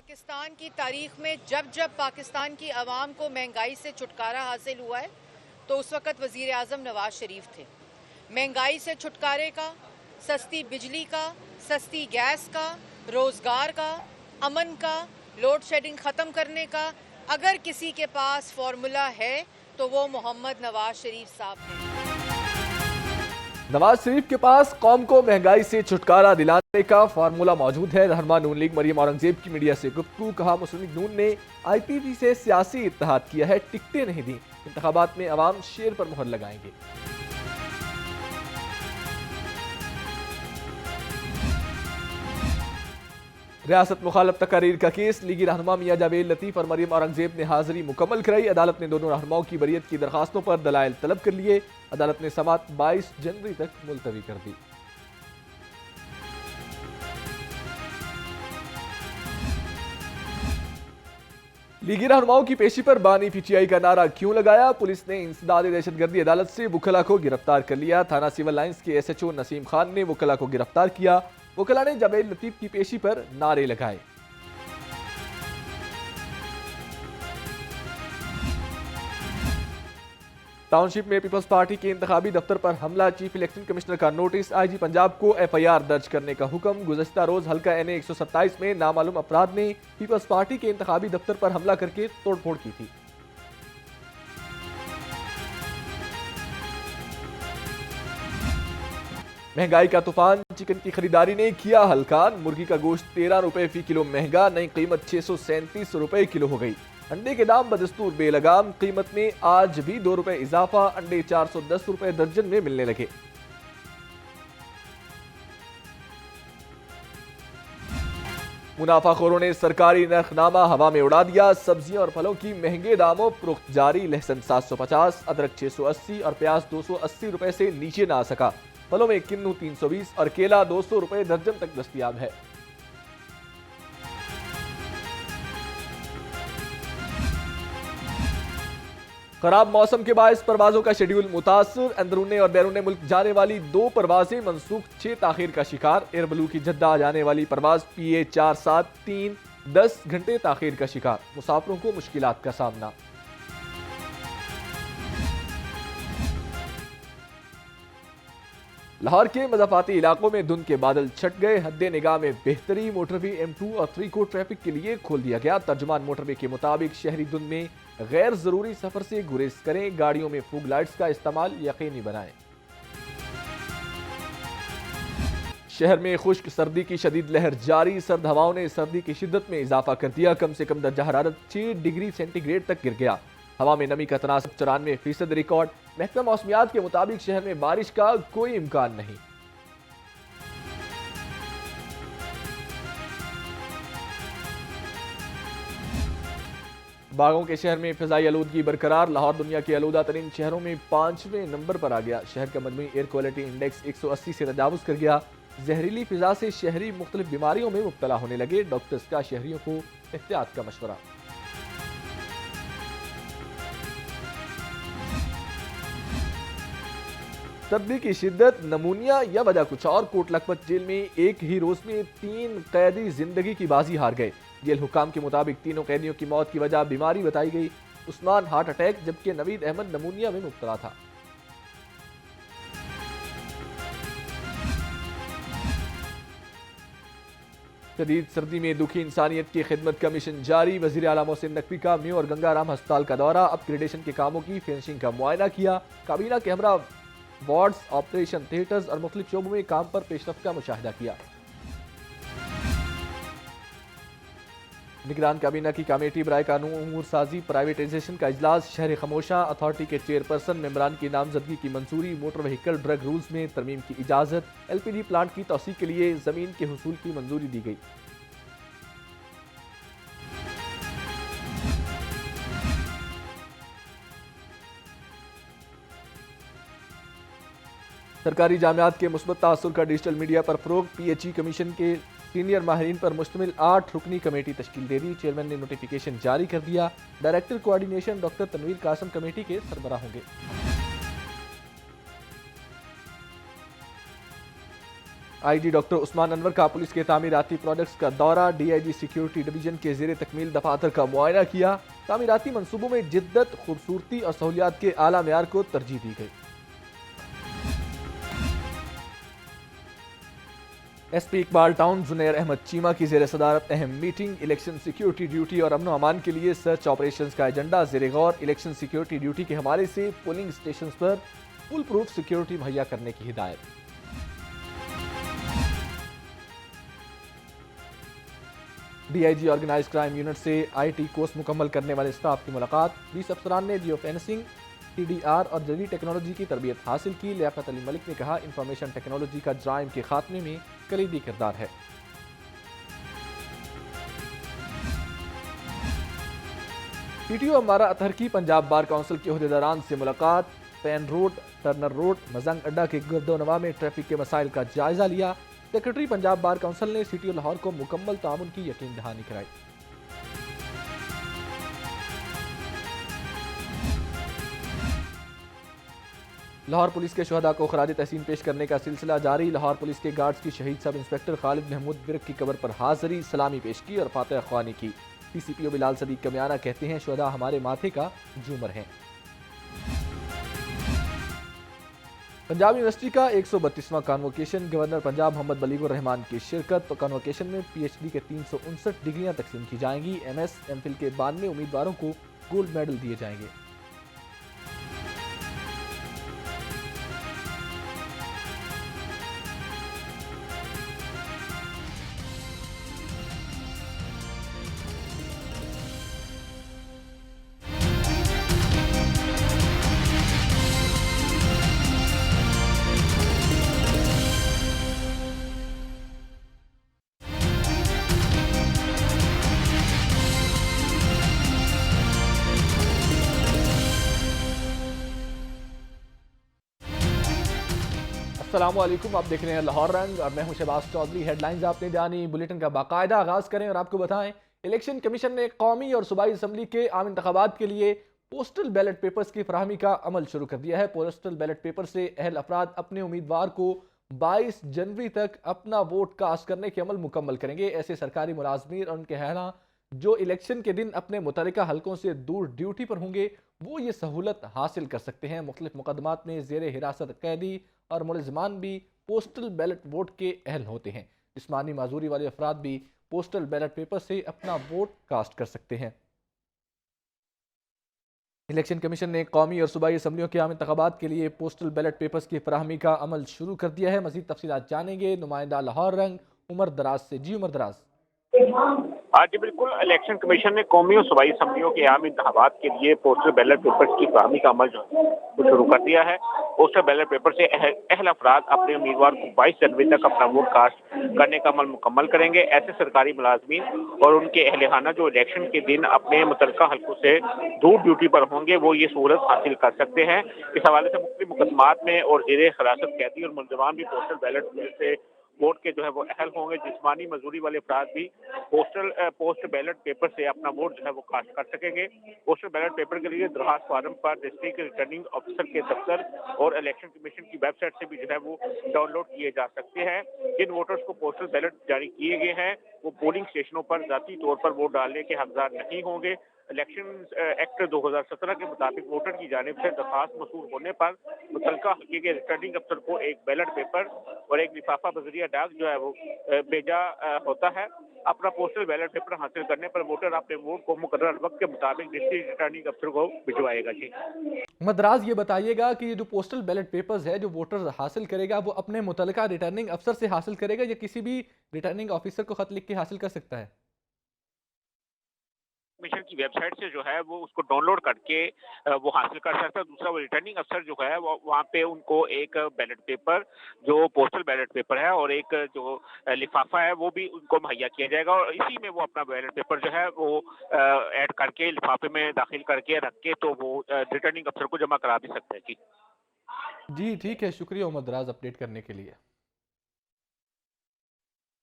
पाकिस्तान की तारीख में जब जब पाकिस्तान की आवाम को महंगाई से छुटकारा हासिल हुआ है तो उस वक़्त वज़ीर आज़म नवाज शरीफ थे। महंगाई से छुटकारे का, सस्ती बिजली का, सस्ती गैस का, रोज़गार का, अमन का, लोड शेडिंग ख़त्म करने का अगर किसी के पास फॉर्मूला है तो वो मोहम्मद नवाज शरीफ साहब हैं। नवाज शरीफ के पास कौम को महंगाई से छुटकारा दिलाने का फार्मूला मौजूद है। रहनुमा नून लीग मरियम औरंगजेब की मीडिया से गुफ्तगू। कहा, मुस्लिम लीग नून ने IPP से सियासी इत्तेहाद किया है, टिकटें नहीं दी। इंतखाबात में अवाम शेर पर मुहर लगाएंगे। रियासत मुखालफ तकारीर का केस। लीगी रहनुमा मियां जावेद लतीफ और मरियम औरंगजेब ने हाजिरी मुकम्मल कराई। अदालत ने दोनों रहनुमाओं की बरियत की दरखास्तों पर दलाइल तलब कर लिए। अदालत ने समाअत 22 जनवरी तक मुलतवी कर दी। लीगी रहनुमाओं की पेशी पर बानी PTI का नारा क्यों लगाया? पुलिस ने इंसदाद दहशतगर्दी अदालत से वकला को गिरफ्तार कर लिया। थाना सिविल लाइंस के SHO नसीम खान ने वकला को गिरफ्तार किया। वकला ने जावेद लतीफ की पेशी पर नारे लगाए। टाउनशिप में पीपल्स पार्टी के इंतखाबी दफ्तर पर हमला। चीफ इलेक्शन कमिश्नर का नोटिस। IG पंजाब को FIR दर्ज करने का हुक्म। गुज़श्ता रोज हल्का NA 127 में नामालूम अफराद ने पीपल्स पार्टी के इंतखाबी दफ्तर पर हमला करके तोड़फोड़ की थी। महंगाई का तूफान। चिकन की खरीदारी ने किया हल्कान। मुर्गी का गोश्त 13 रुपए फी किलो महंगा। नई कीमत 637 रुपए किलो हो गई। अंडे के दाम बदस्तूर बेलगाम। कीमत में आज भी 2 रुपए इजाफा। अंडे 410 रुपए दर्जन में मिलने लगे। मुनाफाखोरों ने सरकारी नरखनामा हवा में उड़ा दिया। सब्जियों और फलों की महंगे दामों फरोख्त जारी। लहसुन 750, अदरक 680 और प्याज 280 रुपए से नीचे ना आ सका। फलों में किन्नू 320 और केला 200 रुपए दर्जन तक दस्तयाब है। खराब मौसम के बायस परवाजों का शेड्यूल मुतासर। अंदरूने और बैरून मुल्क जाने वाली 2 परवाजें मनसूख। 6 ताखीर का शिकार। एयर ब्लू की जद्दा जाने वाली परवाज PA 473 10 घंटे ताखीर का शिकार। मुसाफिरों को मुश्किलात का सामना। लाहौर के मज़ाफाती इलाकों में धुंध के बादल छट गए। हद्दे निगाह में बेहतरी। मोटरवे M2 और 3 को ट्रैफिक के लिए खोल दिया गया। तर्जुमान मोटरवे के मुताबिक शहरी धुंध में गैर जरूरी सफर से गुरेज करें। गाड़ियों में फूग लाइट्स का इस्तेमाल यकीनी बनाएं। शहर में खुश्क सर्दी की शदीद लहर जारी। सर्द हवाओं ने सर्दी की शिद्दत में इजाफा कर दिया। कम से कम दर्जा हरारत 6 डिग्री सेंटीग्रेड तक गिर गया। हवा में नमी का तनासब 94% रिकॉर्ड। महकमा मौसमियात के मुताबिक शहर में बारिश का कोई इम्कान नहीं। बागों के शहर में फिजाई आलूदगी बरकरार। लाहौर दुनिया के आलूदा तरीन शहरों में 5वें नंबर पर आ गया। शहर का मजमूई एयर क्वालिटी इंडेक्स 180 से तजावुज कर गया। जहरीली फिजा से शहरी मुख्तलिफ बीमारियों में मुब्तला होने लगे। डॉक्टर्स का शहरियों को एहतियात का मशवरा। सर्दी की शिद्दत, नमूनिया या वजह कुछ और। कोट लखपत जेल में एक ही रोज में 3 कैदी जिंदगी की बाजी हार गए। जेल हुकाम के मुताबिक तीनों कैदियों की मौत की वजह बीमारी बताई गई। उस्मान हार्ट अटैक जबकि नवीद अहमद नमूनिया में मुब्तला था। शदीद सर्दी में दुखी इंसानियत की खिदमत का मिशन जारी। वजीर आला मोहसिन नकवी का म्यू और गंगाराम अस्पताल का दौरा। अपग्रेडेशन के कामों की फिनिशिंग का मुआयना किया। काबीना के हमरा वार्ड्स, ऑपरेशन थिएटर्स और मुख्तलिफ शोबों में काम पर पेशरफ्त का मुशाहिदा किया। निगरान काबीना की कमेटी बराए कानून उमूर साजी प्राइवेटाइजेशन का इजलास। शहर खमोशा। अथॉरिटी के चेयरपर्सन मेंबरान की नामजदगी की मंजूरी। मोटर व्हीकल ड्रग रूल्स में तरमीम की इजाजत। LPG प्लांट की तौसीक के लिए जमीन के हुसूल की मंजूरी दी गई। सरकारी जामियात के मुस्बत तासुर का डिजिटल मीडिया पर फरोग। PHE कमीशन के सीनियर माहिरीन पर मुश्तमिल 8 रुकनी कमेटी तश्कील दे दी। चेयरमैन ने नोटिफिकेशन जारी कर दिया। Director coordination doctor Tanveer Qasim committee के सरबराह होंगे। आईजी डॉक्टर उस्मान अनवर का पुलिस के तामीराती प्रोजेक्ट्स का दौरा, डीआईजी सिक्योरिटी डिवीजन के जेर तकमील दफातर का मुआयना किया। तामीराती मंसूबों में जिद्दत, खूबसूरती और सहूलियात के आला मेयार को तरजीह दी गई। एसपी इकबाल टाउन जुनैर अहमद चीमा की जेर सदारत अहम मीटिंग, इलेक्शन सिक्योरिटी ड्यूटी और अमन अमान के लिए सर्च ऑपरेशंस का एजेंडा जेर गौर। इलेक्शन सिक्योरिटी ड्यूटी के हवाले से पोलिंग स्टेशन पर फुल प्रूफ सिक्योरिटी मुहैया करने की हिदायत। डीआईजी ऑर्गेनाइज क्राइम यूनिट से आईटी कोर्स मुकम्मल करने वाले स्टाफ की मुलाकात। 20 अफसरान ने जियो फेंसिंग, टीडीआर और जदीद टेक्नोलॉजी की तरबियत हासिल की। लियाकत अली मलिक ने कहा, इंफॉर्मेशन टेक्नोलॉजी का जराइम के खात्मे में कलीदी किरदार है। पीटीओ अमारा अतहर की पंजाब बार काउंसिल के ओहदेदारान से मुलाकात। Penn road, Turner road, Mozang Adda के गर्दोनवा में ट्रैफिक के मसाइल का जायजा लिया। सेक्रेटरी पंजाब बार काउंसिल ने सिटी लाहौर को मुकम्मल तामुन की यकीन दहानी कराई। लाहौर पुलिस के शहदा को खराज तहसीन पेश करने का सिलसिला जारी। लाहौर पुलिस के गार्ड्स की शहीद सब इंस्पेक्टर खालिद महमूद बिरक की कब्र पर हाजिरी, सलामी पेश की और फातह ख्वानी की। सीसीपीओ बिलाल सदीक कमियाना कहते हैं, शहदा हमारे माथे का झूमर हैं। पंजाब यूनिवर्सिटी का 132वां कॉन्वोकेशन, गवर्नर पंजाब मोहम्मद बलीगुर रहमान की शिरकत। कॉन्वोकेशन में पीएचडी के 359 डिग्रियां तकसीम की जाएंगी। एमएस एमफिल के 92 उम्मीदवारों को गोल्ड मेडल दिए जाएंगे। अस्सलामुअलैकुम, आप देख रहे हैं लाहौर रंग और मैं हूं शहबाज चौधरी। हेडलाइंस आपने जानी, बुलेटिन का बाकायदा आगाज करें और आपको बताएं, इलेक्शन कमीशन ने कौमी और सूबाई असम्बली के आम इंतखाबात के लिए पोस्टल बैलेट पेपर्स की फराहमी का अमल शुरू कर दिया है। पोस्टल बैलेट पेपर से अहल अफराद अपने उम्मीदवार को 22 जनवरी तक अपना वोट कास्ट करने के अमल मुकम्मल करेंगे। ऐसे सरकारी मुलाजमीन और उनके अहला जो इलेक्शन के दिन अपने मुतल्लिका हलकों से दूर ड्यूटी पर होंगे, वो ये सहूलत हासिल कर सकते हैं। मुख्तलिफ मुकदमात में जेर हिरासत कैदी और मुलजमान भी पोस्टल बैलेट वोट के अहल होते हैं। जिस्मानी माजूरी वाले अफराद भी पोस्टल बैलेट पेपर से अपना वोट कास्ट कर सकते हैं। इलेक्शन कमीशन ने कौमी और सूबाई असम्बलियों के आम इंतखाबात के लिए पोस्टल बैलेट पेपर्स की फराहमी का अमल शुरू कर दिया है। मजीद तफसीलात जानेंगे नुमाइंदा लाहौर रंग उमर दराज से। जी उमर दराज। हाँ जी बिल्कुल, इलेक्शन कमीशन ने कौमी और सूबाई असम्बलियों के आम इंतखाबात के लिए पोस्टल बैलेट पेपर्स की फराहमी का अमल जो है वो शुरू कर दिया है। पोस्टल बैलेट पेपर से अहल अफराद अपने उम्मीदवार को 22 जनवरी तक अपना वोट कास्ट करने का अमल मुकम्मल करेंगे। ऐसे सरकारी मुलाजमीन और उनके अहलखाना जो इलेक्शन के दिन अपने मुतल्लिका हलकों से दूर ड्यूटी पर होंगे, वो ये सहूलत हासिल कर सकते हैं। इस हवाले से मुख्तलिफ मुकदमात में और जेर हिरासत कैदी और मुलजमान भी पोस्टल बैलेट से वोट के जो है वो अहल होंगे। जिस्मानी मजदूरी वाले अफराद भी पोस्ट बैलेट पेपर से अपना वोट जो है वो कास्ट कर सकेंगे। पोस्टल बैलेट पेपर के लिए दरखास्त फार्म पर डिस्ट्रिक्ट रिटर्निंग ऑफिसर के दफ्तर और इलेक्शन कमीशन की वेबसाइट से भी जो है वो डाउनलोड किए जा सकते हैं। जिन वोटर्स को पोस्टल बैलेट जारी किए गए हैं वो पोलिंग स्टेशनों पर जाती तौर पर वोट डालने के हकदार नहीं होंगे। इलेक्शन एक्ट 2017 के मुताबिक वोटर की जानिब से दरखास्त मसूल होने पर मुतल्लिका हल्के के रिटर्निंग अफसर को एक बैलेट पेपर और एक लिफाफा बजरिया डाक जो है वो भेजा होता है। अपना पोस्टल बैलेट पेपर हासिल करने पर वोटर अपने वोट को मुकर्रर वक्त के मुताबिक डिस्ट्रिक्ट रिटर्निंग अफसर को भिजवाएगा। जी मदराज, ये बताइएगा कि ये जो पोस्टल बैलेट पेपर्स है जो वोटर हासिल करेगा, वो अपने मुतल्लिका रिटर्निंग अफसर से हासिल करेगा या किसी भी रिटर्निंग ऑफिसर को खत लिख के हासिल कर सकता है? कमीशन की वेबसाइट से जो है वो उसको डाउनलोड करके वो हासिल कर सकता है। दूसरा, वो रिटर्निंग अफसर जो है वो वहाँ पे उनको एक बैलेट पेपर जो पोस्टल बैलेट पेपर है और एक जो लिफाफा है वो भी उनको मुहैया किया जाएगा और इसी में वो अपना बैलेट पेपर जो है वो ऐड करके लिफाफे में दाखिल करके रख के तो वो रिटर्निंग अफसर को जमा करा भी सकते हैं। जी जी ठीक है, शुक्रिया उमर दराज अपडेट करने के लिए।